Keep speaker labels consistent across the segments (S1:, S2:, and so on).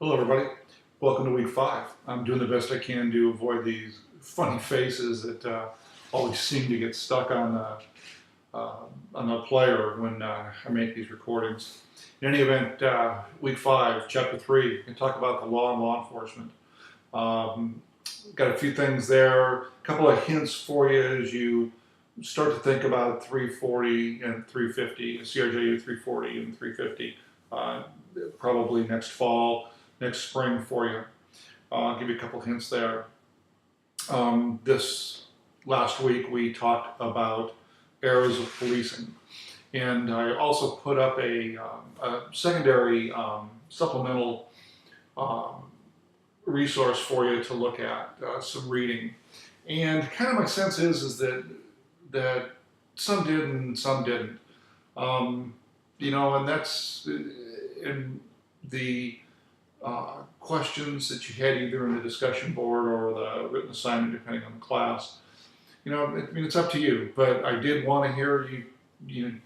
S1: Hello everybody, welcome to week 5. I'm doing the best I can to avoid these funny faces that always seem to get stuck on the player when I make these recordings. In any event, week 5, chapter 3, we can talk about the law and law enforcement. Got a few things there, a couple of hints for you as you start to think about 340 and 350, CRJU 340 and 350, probably next fall, next spring for you. I'll give you a couple hints there. This last week we talked about eras of policing, and I also put up a secondary supplemental resource for you to look at, some reading. And kind of my sense is that some did and some didn't. And that's in the questions that you had either in the discussion board or the written assignment, depending on the class. It's up to you, but I did want to hear you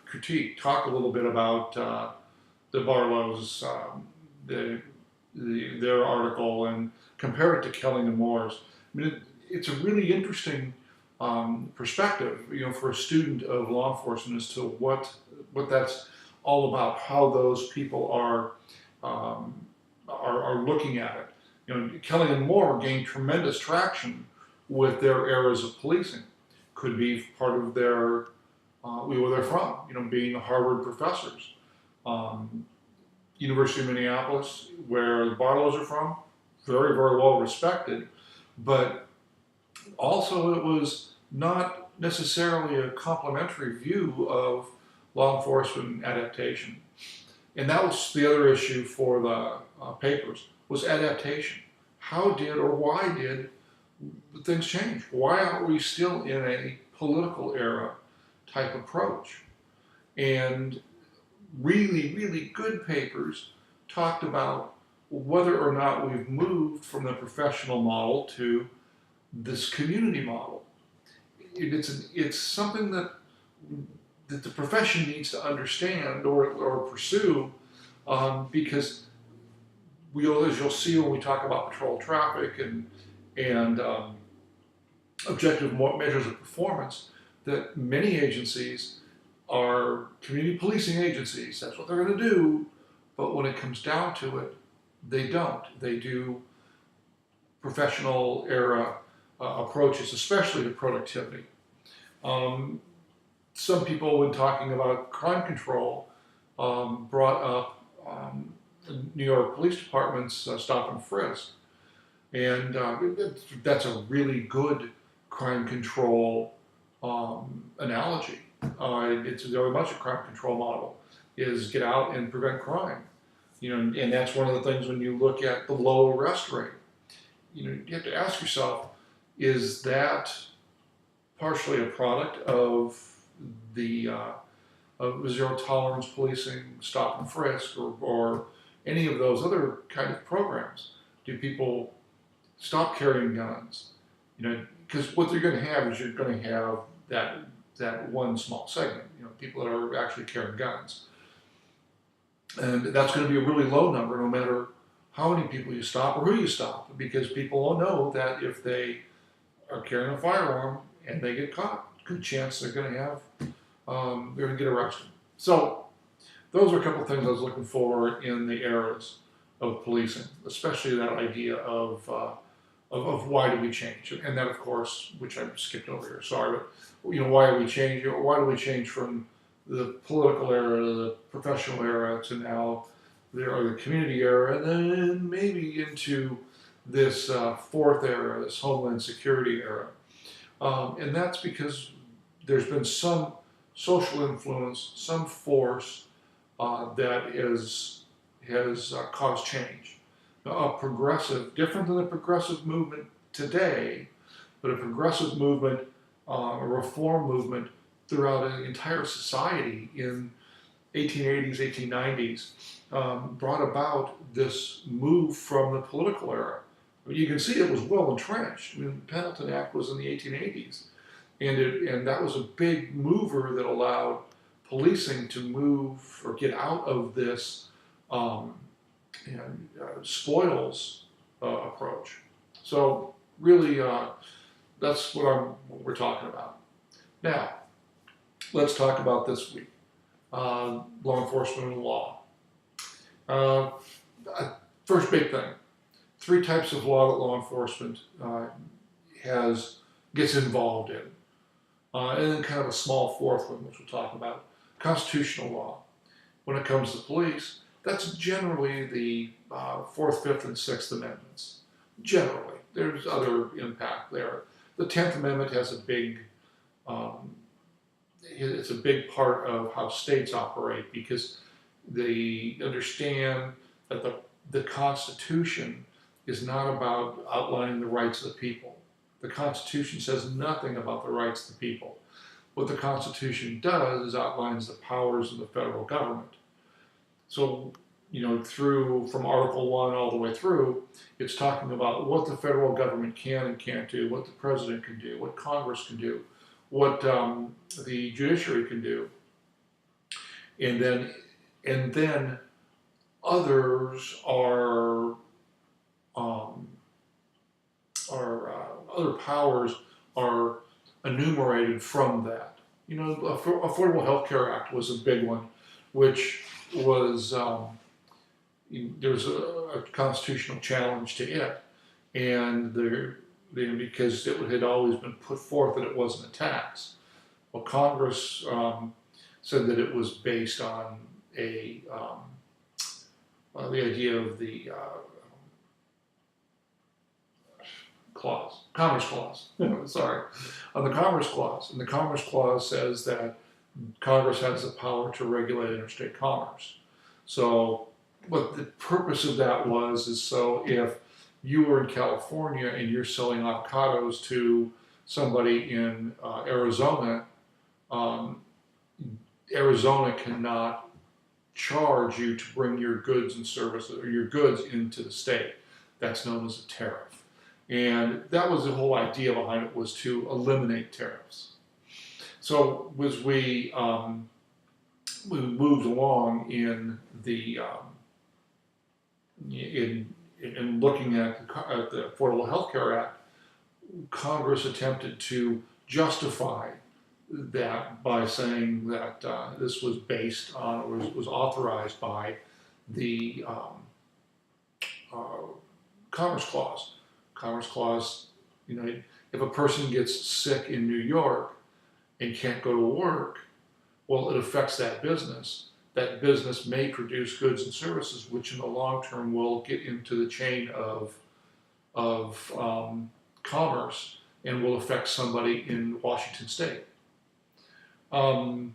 S1: talk a little bit about the Barlow's, their article, and compare it to Kelly and Moore's. It's a really interesting perspective, for a student of law enforcement as to what that's all about, how those people are looking at it. Kelly and Moore gained tremendous traction with their eras of policing. Could be part of their where they're from, being Harvard professors. University of Minneapolis, where the Barlows are from, very, very well respected, but also it was not necessarily a complimentary view of law enforcement adaptation. And that was the other issue for the papers, was adaptation. How did or why did things change? Why aren't we still in a political era type approach? And really, really good papers talked about whether or not we've moved from the professional model to this community model. It's something that the profession needs to understand or pursue, because as you'll see when we talk about patrol traffic and objective measures of performance, that many agencies are community policing agencies. That's what they're going to do, but when it comes down to it, they don't. They do professional era approaches, especially to productivity. Some people, when talking about crime control, brought up the New York Police Department's stop and frisk. And that's a really good crime control analogy. It's very much a crime control model, is get out and prevent crime. And that's one of the things when you look at the low arrest rate. You have to ask yourself, is that partially a product of the zero tolerance policing, stop and frisk, or any of those other kind of programs? Do people stop carrying guns? Because what you're going to have is you're going to have that one small segment, people that are actually carrying guns. And that's going to be a really low number no matter how many people you stop or who you stop, because people all know that if they are carrying a firearm and they get caught, good chance they're going to get arrested. So those are a couple of things I was looking for in the eras of policing, especially that idea of why do we change, and then of course, which I skipped over here. Sorry, but why do we change? Why do we change from the political era to the professional era to now the community era, and then maybe into this fourth era, this Homeland Security era? And that's because there's been some social influence, some force that has caused change. A progressive, different than the progressive movement today, but a progressive movement, a reform movement throughout an entire society in 1880s, 1890s, brought about this move from the political era. You can see it was well entrenched. The Pendleton Act was in the 1880s, and that was a big mover that allowed policing to move or get out of this and spoils approach. So really, that's what we're talking about. Now, let's talk about this week. Law enforcement and law. Uh, First big thing, three types of law that law enforcement gets involved in. And then kind of a small fourth one, which we'll talk about. Constitutional law. When it comes to police, that's generally the Fourth, Fifth, and Sixth Amendments. Generally. There's other impact there. The 10th Amendment has it's a big part of how states operate because they understand that the Constitution is not about outlining the rights of the people. The Constitution says nothing about the rights of the people. What the Constitution does is outlines the powers of the federal government. So, from Article 1 all the way through, it's talking about what the federal government can and can't do, what the president can do, what Congress can do, what the judiciary can do. And then others other powers are enumerated from that. Affordable Health Care Act was a big one, which was there was a constitutional challenge to it, and because it had always been put forth that it wasn't a tax. Well, Congress said that it was based on the idea of the Commerce Clause. Sorry, on the Commerce Clause, and the Commerce Clause says that Congress has the power to regulate interstate commerce. So, what the purpose of that is so if you were in California and you're selling avocados to somebody in Arizona, Arizona cannot charge you to bring your goods and services or your goods into the state. That's known as a tariff. And that was the whole idea behind it, was to eliminate tariffs. So as we moved along in the in looking at the Affordable Health Care Act, Congress attempted to justify that by saying that this was based on, or was authorized by the Commerce Clause. Commerce Clause, if a person gets sick in New York and can't go to work, well, it affects that business. That business may produce goods and services, which in the long term will get into the chain of commerce and will affect somebody in Washington State. And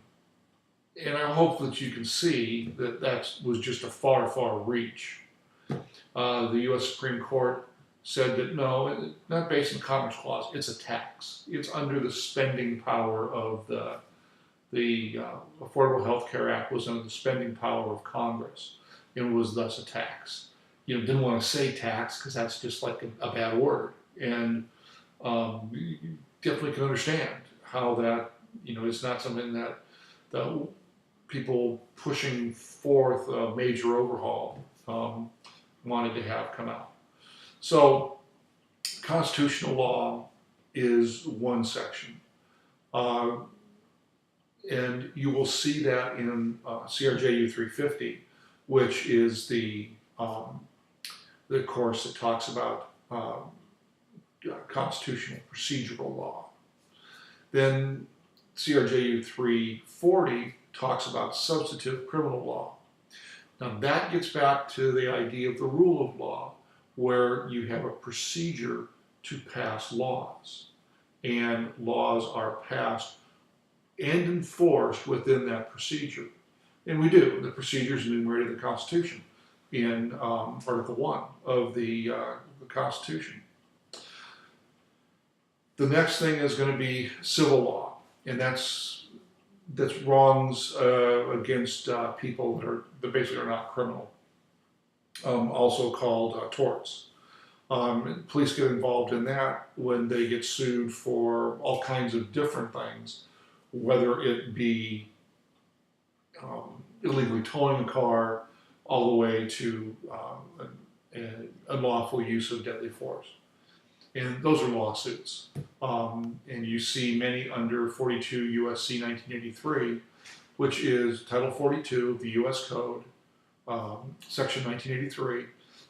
S1: I hope that you can see that was just a far, far reach. The U.S. Supreme Court said that no, it's not based on the Commerce Clause, it's a tax. It's under the spending power of the Affordable Health Care Act was under the spending power of Congress and was thus a tax. Didn't want to say tax because that's just like a bad word. And you definitely can understand how that, it's not something that the people pushing forth a major overhaul wanted to have come out. So, constitutional law is one section. And you will see that in CRJU 350, which is the course that talks about constitutional procedural law. Then CRJU 340 talks about substantive criminal law. Now that gets back to the idea of the rule of law, where you have a procedure to pass laws, and laws are passed and enforced within that procedure. And we do. The procedure is enumerated in the Constitution in Article 1 of the Constitution. The next thing is going to be civil law, and that's wrongs against people that basically are not criminal, also called torts. Police get involved in that when they get sued for all kinds of different things, whether it be illegally towing a car, all the way to an unlawful use of deadly force. And those are lawsuits. And you see many under 42 U.S.C. 1983, which is Title 42 of the U.S. Code, Section 1983,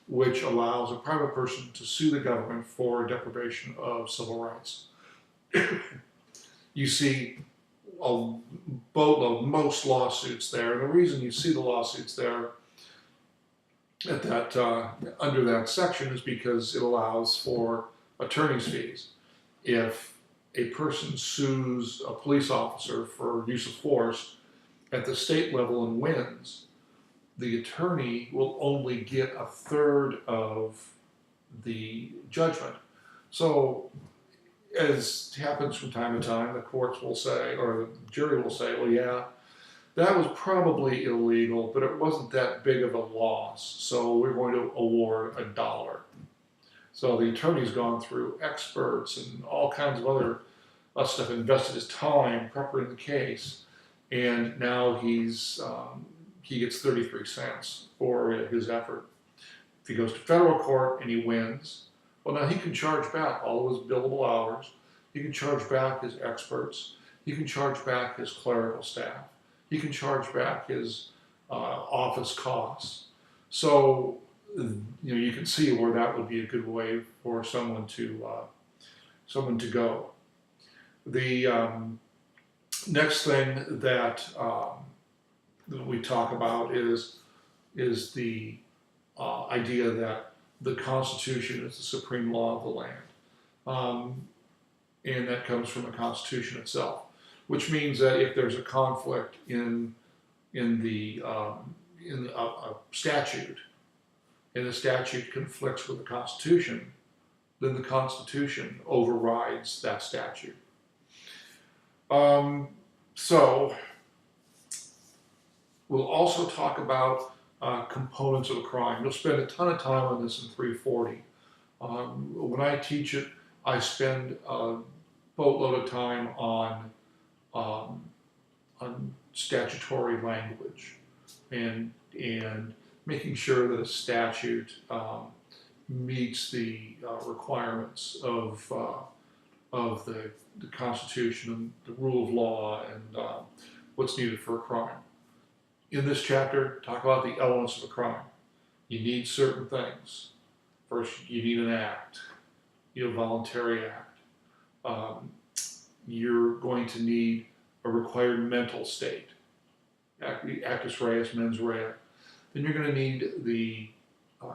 S1: which allows a private person to sue the government for deprivation of civil rights. You see a boatload, most lawsuits there, and the reason you see the lawsuits there at that under that section is because it allows for attorney's fees. If a person sues a police officer for use of force at the state level and wins, the attorney will only get a third of the judgment. So, as happens from time to time, the courts will say, or the jury will say, well, yeah, that was probably illegal, but it wasn't that big of a loss, so we're going to award $1. So the attorney's gone through experts and all kinds of other stuff, invested his time preparing the case, and now he gets 33 cents for his effort. If he goes to federal court and he wins, well, now he can charge back all of his billable hours. He can charge back his experts. He can charge back his clerical staff. He can charge back his office costs. So, you can see where that would be a good way for someone to go. The next thing that we talk about is the idea that the Constitution is the supreme law of the land, and that comes from the Constitution itself, which means that if there's a conflict in a statute, and the statute conflicts with the Constitution, then the Constitution overrides that statute. So we'll also talk about components of a crime. You'll spend a ton of time on this in 340. When I teach it, I spend a boatload of time on statutory language and making sure that a statute meets the requirements of the Constitution and the rule of law and what's needed for a crime. In this chapter, talk about the elements of a crime. You need certain things. First, you need an act. You need a voluntary act. You're going to need a required mental state. Actus reus, mens rea. Then you're going to need the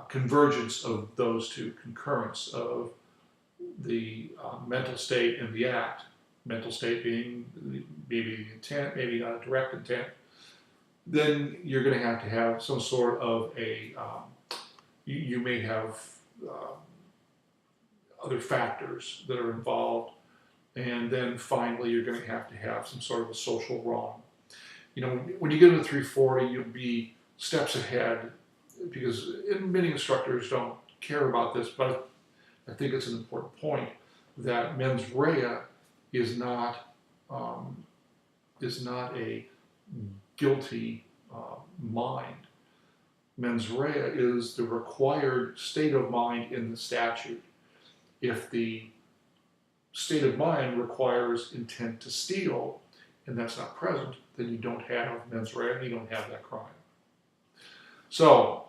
S1: convergence of those two, concurrence of the mental state and the act. Mental state being maybe the intent, maybe not a direct intent. Then you're going to have some sort of a, you may have other factors that are involved. And then finally, you're going to have some sort of a social wrong. When you get into 340, you'll be steps ahead, because many instructors don't care about this, but I think it's an important point that mens rea is not a guilty mind. Mens rea is the required state of mind in the statute. If the state of mind requires intent to steal, and that's not present, then you don't have mens rea, and you don't have that crime. So,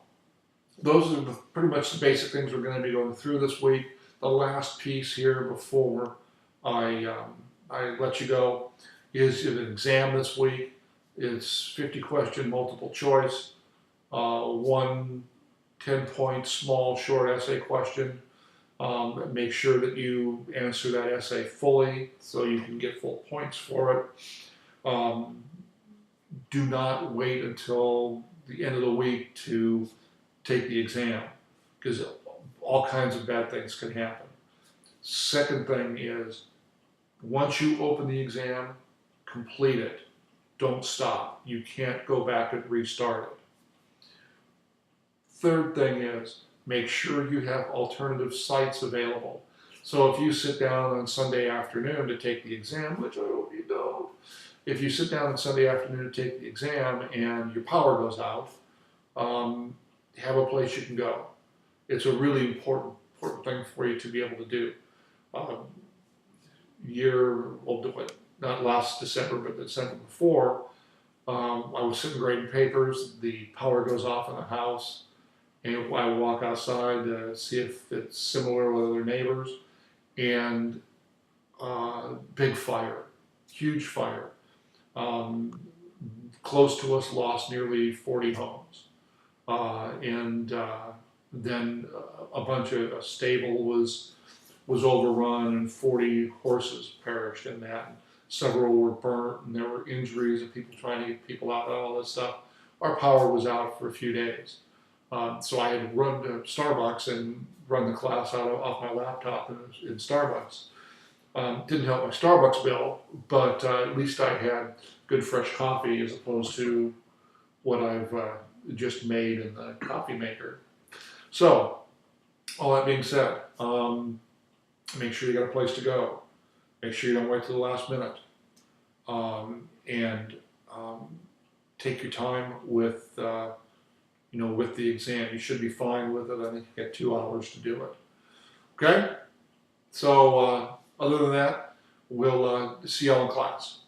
S1: those are pretty much the basic things we're going to be going through this week. The last piece here before I let you go is an exam this week. It's 50 question multiple choice, one 10-point small short essay question. Make sure that you answer that essay fully so you can get full points for it. Do not wait until the end of the week to take the exam, because all kinds of bad things can happen. Second thing is, once you open the exam, complete it. Don't stop. You can't go back and restart it. Third thing is, make sure you have alternative sites available. So if you sit down on Sunday afternoon to take the exam, which I hope you don't, if you sit down on Sunday afternoon to take the exam and your power goes out, have a place you can go. It's a really important thing for you to be able to do. Um, we'll do it not last December, but the December before. I was sitting grading papers. The power goes off in the house, and I walk outside to see if it's similar with other neighbors. And big fire, huge fire. Um, Close to us, lost nearly 40 homes. And then a bunch of a stable was overrun, and 40 horses perished in that. And several were burnt, and there were injuries of people trying to get people out and all this stuff. Our power was out for a few days. So I had to run to Starbucks and run the class off my laptop in Starbucks. Didn't help my Starbucks bill, but at least I had good fresh coffee as opposed to what I've just made in the coffee maker. So, all that being said, make sure you got a place to go. Make sure you don't wait till the last minute. And take your time with, with the exam. You should be fine with it. I think you get 2 hours to do it. Okay? So, other than that, we'll see y'all in class.